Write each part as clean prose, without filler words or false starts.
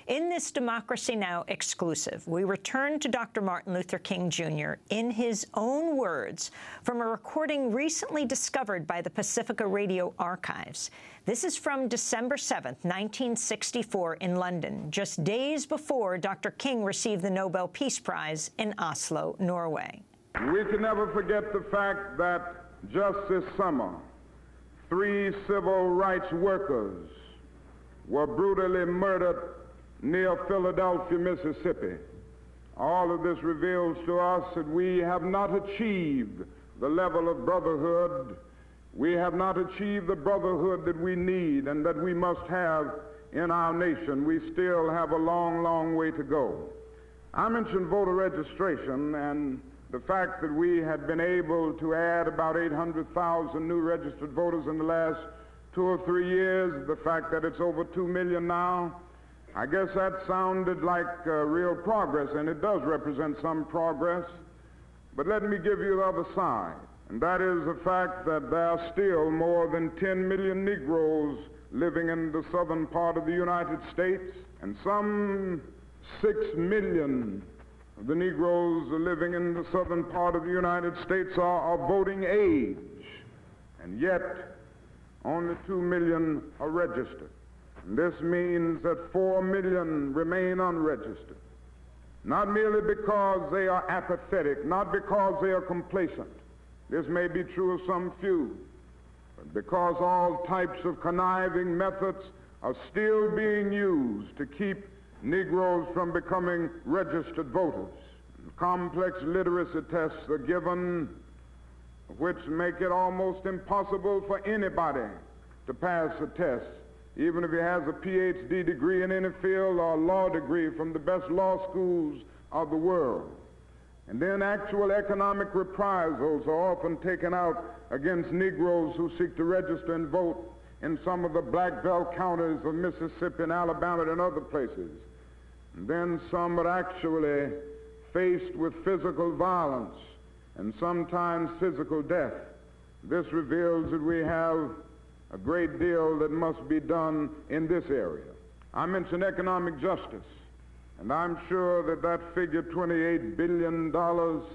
In this Democracy Now! Exclusive, we return to Dr. Martin Luther King Jr. in his own words from a recording recently discovered by the Pacifica Radio Archives. This is from December 7th, 1964 in London, just days before Dr. King received the Nobel Peace Prize in Oslo, Norway. We can never forget the fact that just this summer, 3 civil rights workers were brutally murdered near Philadelphia, Mississippi. All of this reveals to us that we have not achieved the level of brotherhood. We have not achieved the brotherhood that we need and that we must have in our nation. We still have a long, long way to go. I mentioned voter registration and the fact that we had been able to add about 800,000 new registered voters in the last 2 or 3 years, the fact that it's over 2 million now. I guess that sounded like real progress, and it does represent some progress. But let me give you the other side, and that is the fact that there are still more than 10 million Negroes living in the southern part of the United States, and some 6 million of the Negroes living in the southern part of the United States are of voting age, and yet only 2 million are registered. This means that 4 million remain unregistered, not merely because they are apathetic, not because they are complacent. This may be true of some few, but because all types of conniving methods are still being used to keep Negroes from becoming registered voters. Complex literacy tests are given which make it almost impossible for anybody to pass the test, even if he has a PhD degree in any field or a law degree from the best law schools of the world. And then actual economic reprisals are often taken out against Negroes who seek to register and vote in some of the black belt counties of Mississippi and Alabama and other places. And then some are actually faced with physical violence and sometimes physical death. This reveals that we have a great deal that must be done in this area. I mentioned economic justice, and I'm sure that that figure, $28 billion,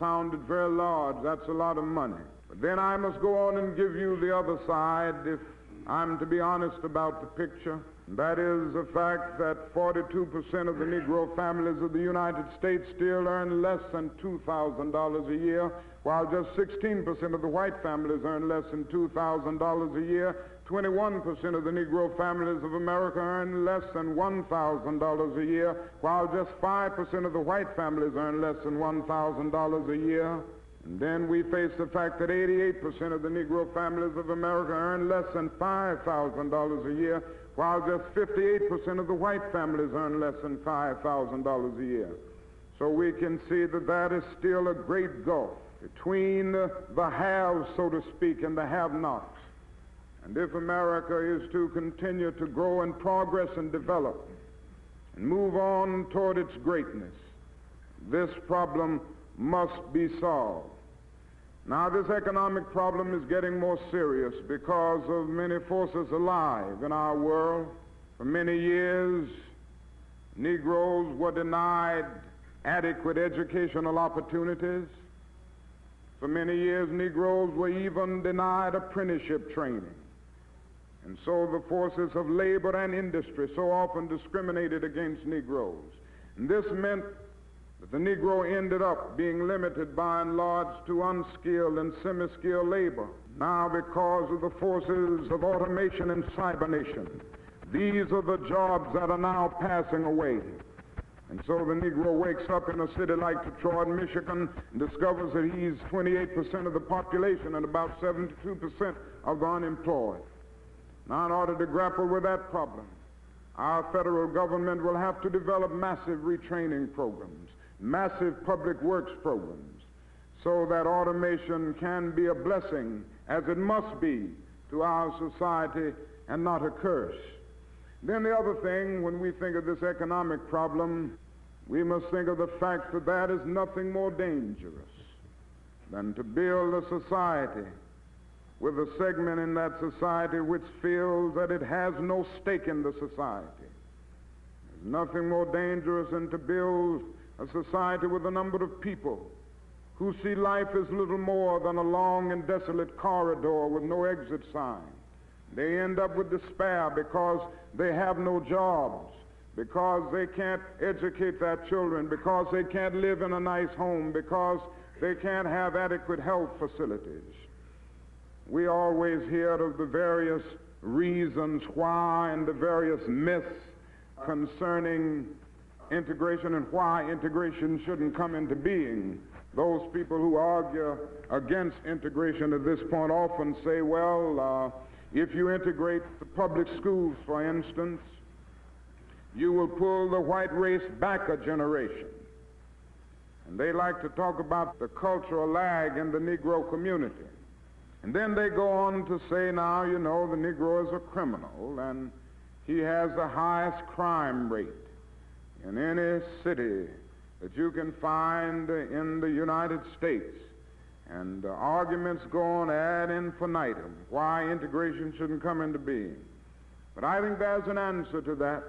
sounded very large. That's a lot of money. But then I must go on and give you the other side if I'm to be honest about the picture. That is the fact that 42% of the Negro families of the United States still earn less than $2,000 a year, while just 16% of the white families earn less than $2,000 a year. 21% of the Negro families of America earn less than $1,000 a year, while just 5% of the white families earn less than $1,000 a year. And then we face the fact that 88% of the Negro families of America earn less than $5,000 a year, while just 58% of the white families earn less than $5,000 a year. So we can see that that is still a great gulf between the haves, so to speak, and the have-nots. And if America is to continue to grow and progress and develop and move on toward its greatness, this problem must be solved. Now, this economic problem is getting more serious because of many forces alive in our world. For many years, Negroes were denied adequate educational opportunities. For many years, Negroes were even denied apprenticeship training. And so the forces of labor and industry so often discriminated against Negroes. And this meant that the Negro ended up being limited by and large to unskilled and semi-skilled labor. Now, because of the forces of automation and cybernation, these are the jobs that are now passing away. And so the Negro wakes up in a city like Detroit, Michigan, and discovers that he's 28% of the population and about 72% of the unemployed. Now, in order to grapple with that problem, our federal government will have to develop massive retraining programs, massive public works programs, so that automation can be a blessing, as it must be, to our society and not a curse. Then the other thing, when we think of this economic problem, we must think of the fact that that is nothing more dangerous than to build a society with a segment in that society which feels that it has no stake in the society. Nothing more dangerous than to build a society with a number of people who see life as little more than a long and desolate corridor with no exit sign. They end up with despair because they have no jobs, because they can't educate their children, because they can't live in a nice home, because they can't have adequate health facilities. We always hear of the various reasons why and the various myths concerning integration and why integration shouldn't come into being. Those people who argue against integration at this point often say, well, if you integrate the public schools, for instance, you will pull the white race back a generation. And they like to talk about the cultural lag in the Negro community. And then they go on to say, now, you know, the Negro is a criminal and he has the highest crime rate in any city that you can find in the United States. And arguments go on ad infinitum why integration shouldn't come into being. But I think there's an answer to that.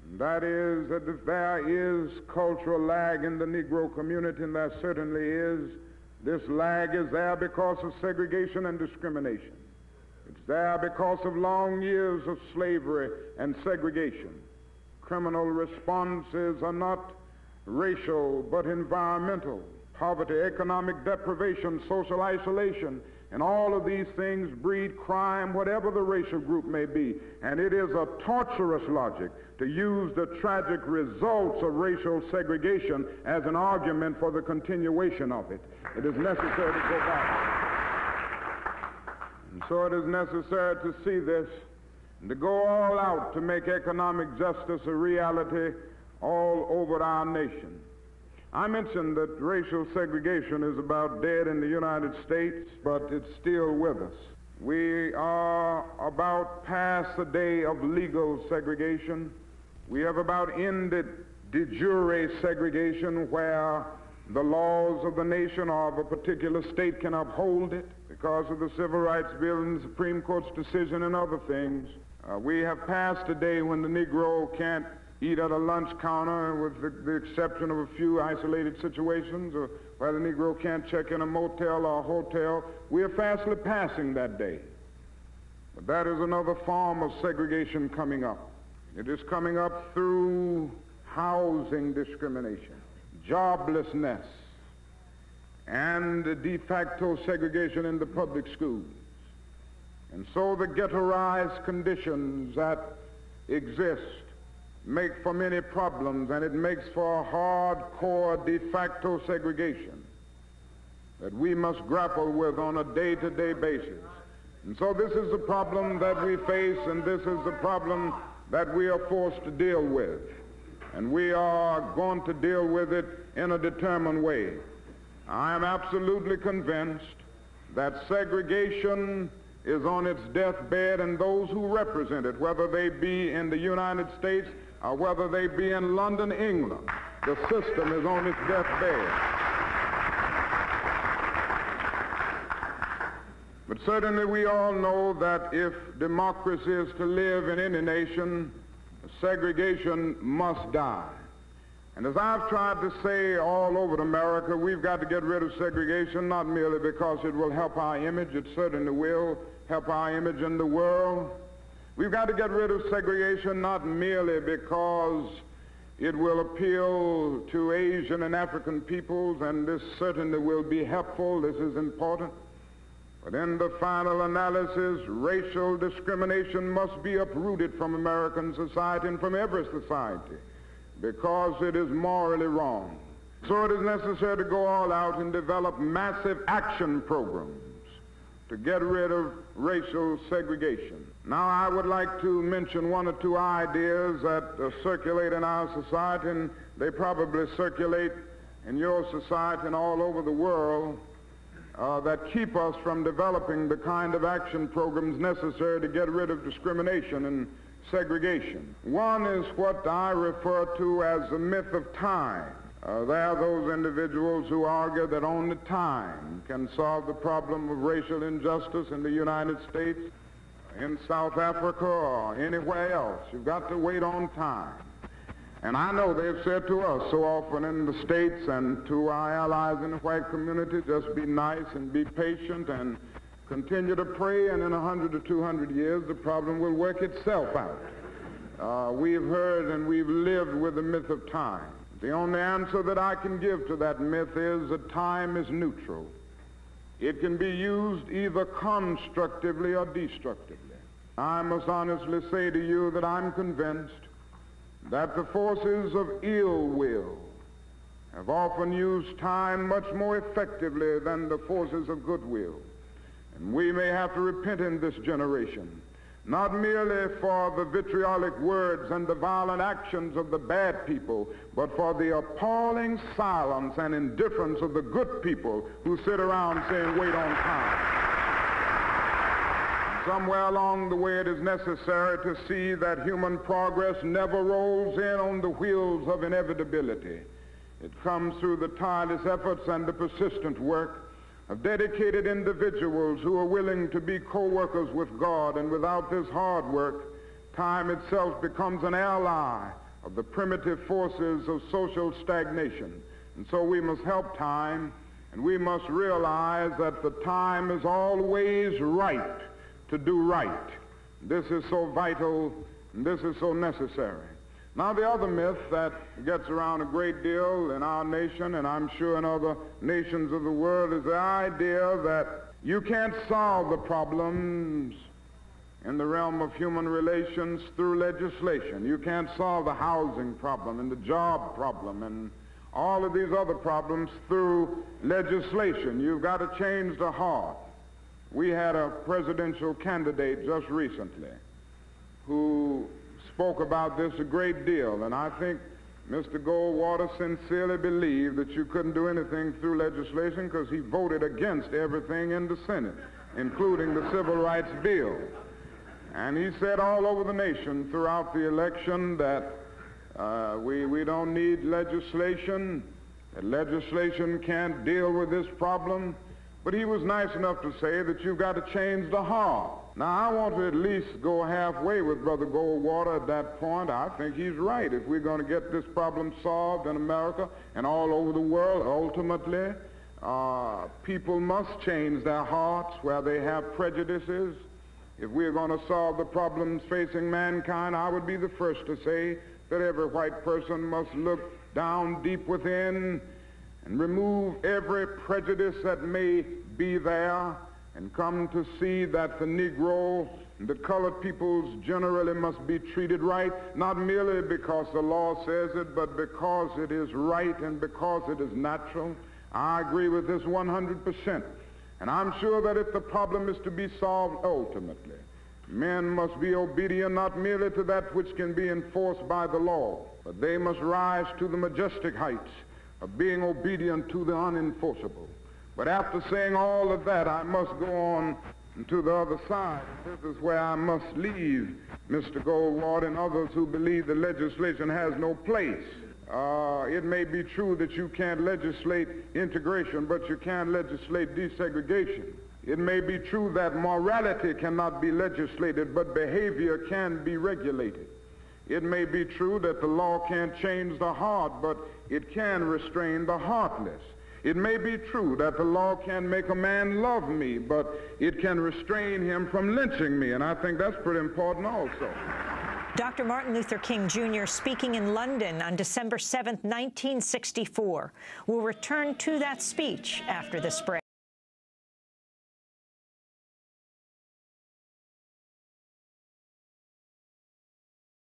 And that is that if there is cultural lag in the Negro community, and there certainly is, this lag is there because of segregation and discrimination. It's there because of long years of slavery and segregation. Criminal responses are not racial but environmental. Poverty, economic deprivation, social isolation, and all of these things breed crime, whatever the racial group may be. And it is a torturous logic to use the tragic results of racial segregation as an argument for the continuation of it. It is necessary to go back. And so it is necessary to see this and to go all out to make economic justice a reality all over our nation. I mentioned that racial segregation is about dead in the United States, but it's still with us. We are about past the day of legal segregation. We have about ended de jure segregation, where the laws of the nation or of a particular state can uphold it because of the Civil Rights Bill and the Supreme Court's decision and other things. We have passed a day when the Negro can't eat at a lunch counter, with the exception of a few isolated situations, or where the Negro can't check in a motel or a hotel. We are fastly passing that day. But that is another form of segregation coming up. It is coming up through housing discrimination, joblessness, and de facto segregation in the public schools. And so the ghettoized conditions that exist make for many problems, and it makes for a hardcore de facto segregation that we must grapple with on a day-to-day basis. And so this is the problem that we face, and this is the problem that we are forced to deal with. And we are going to deal with it in a determined way. I am absolutely convinced that segregation is on its deathbed, and those who represent it, whether they be in the United States or whether they be in London, England, the system is on its deathbed. But certainly we all know that if democracy is to live in any nation, segregation must die. And as I've tried to say all over America, we've got to get rid of segregation, not merely because it will help our image, it certainly will help our image in the world. We've got to get rid of segregation not merely because it will appeal to Asian and African peoples, and this certainly will be helpful, this is important. But in the final analysis, racial discrimination must be uprooted from American society and from every society because it is morally wrong. So it is necessary to go all out and develop massive action programs to get rid of racial segregation. Now, I would like to mention one or two ideas that circulate in our society, and they probably circulate in your society and all over the world, that keep us from developing the kind of action programs necessary to get rid of discrimination and segregation. One is what I refer to as the myth of time. There are those individuals who argue that only time can solve the problem of racial injustice in the United States, in South Africa, or anywhere else. You've got to wait on time. And I know they've said to us so often in the States and to our allies in the white community, just be nice and be patient and continue to pray, and in 100 to 200 years, the problem will work itself out. We've heard and we've lived with the myth of time. The only answer that I can give to that myth is that time is neutral. It can be used either constructively or destructively. I must honestly say to you that I'm convinced that the forces of ill will have often used time much more effectively than the forces of goodwill. And we may have to repent in this generation, not merely for the vitriolic words and the violent actions of the bad people, but for the appalling silence and indifference of the good people who sit around saying, wait on time. Somewhere along the way, it is necessary to see that human progress never rolls in on the wheels of inevitability. It comes through the tireless efforts and the persistent work of dedicated individuals who are willing to be co-workers with God, and without this hard work, time itself becomes an ally of the primitive forces of social stagnation. And so we must help time, and we must realize that the time is always right to do right. This is so vital, and this is so necessary. Now, the other myth that gets around a great deal in our nation, and I'm sure in other nations of the world, is the idea that you can't solve the problems in the realm of human relations through legislation. You can't solve the housing problem and the job problem and all of these other problems through legislation. You've got to change the heart. We had a presidential candidate just recently who spoke about this a great deal, and I think Mr. Goldwater sincerely believed that you couldn't do anything through legislation because he voted against everything in the Senate, including the Civil Rights Bill. And he said all over the nation throughout the election that we don't need legislation, that legislation can't deal with this problem. But he was nice enough to say that you've got to change the heart. Now, I want to at least go halfway with Brother Goldwater at that point. I think he's right. If we're going to get this problem solved in America and all over the world, ultimately, people must change their hearts where they have prejudices. If we're going to solve the problems facing mankind, I would be the first to say that every white person must look down deep within and remove every prejudice that may be there, and come to see that the Negro and the colored peoples generally must be treated right, not merely because the law says it, but because it is right and because it is natural. I agree with this 100%. And I'm sure that if the problem is to be solved ultimately, men must be obedient not merely to that which can be enforced by the law, but they must rise to the majestic heights of being obedient to the unenforceable. But after saying all of that, I must go on to the other side. This is where I must leave Mr. Goldwater and others who believe that legislation has no place. It may be true that you can't legislate integration, but you can legislate desegregation. It may be true that morality cannot be legislated, but behavior can be regulated. It may be true that the law can't change the heart, but it can restrain the heartless. It may be true that the law can make a man love me, but it can restrain him from lynching me, and I think that's pretty important also. Dr. Martin Luther King Jr. speaking in London on December 7th, 1964. We'll return to that speech after this break.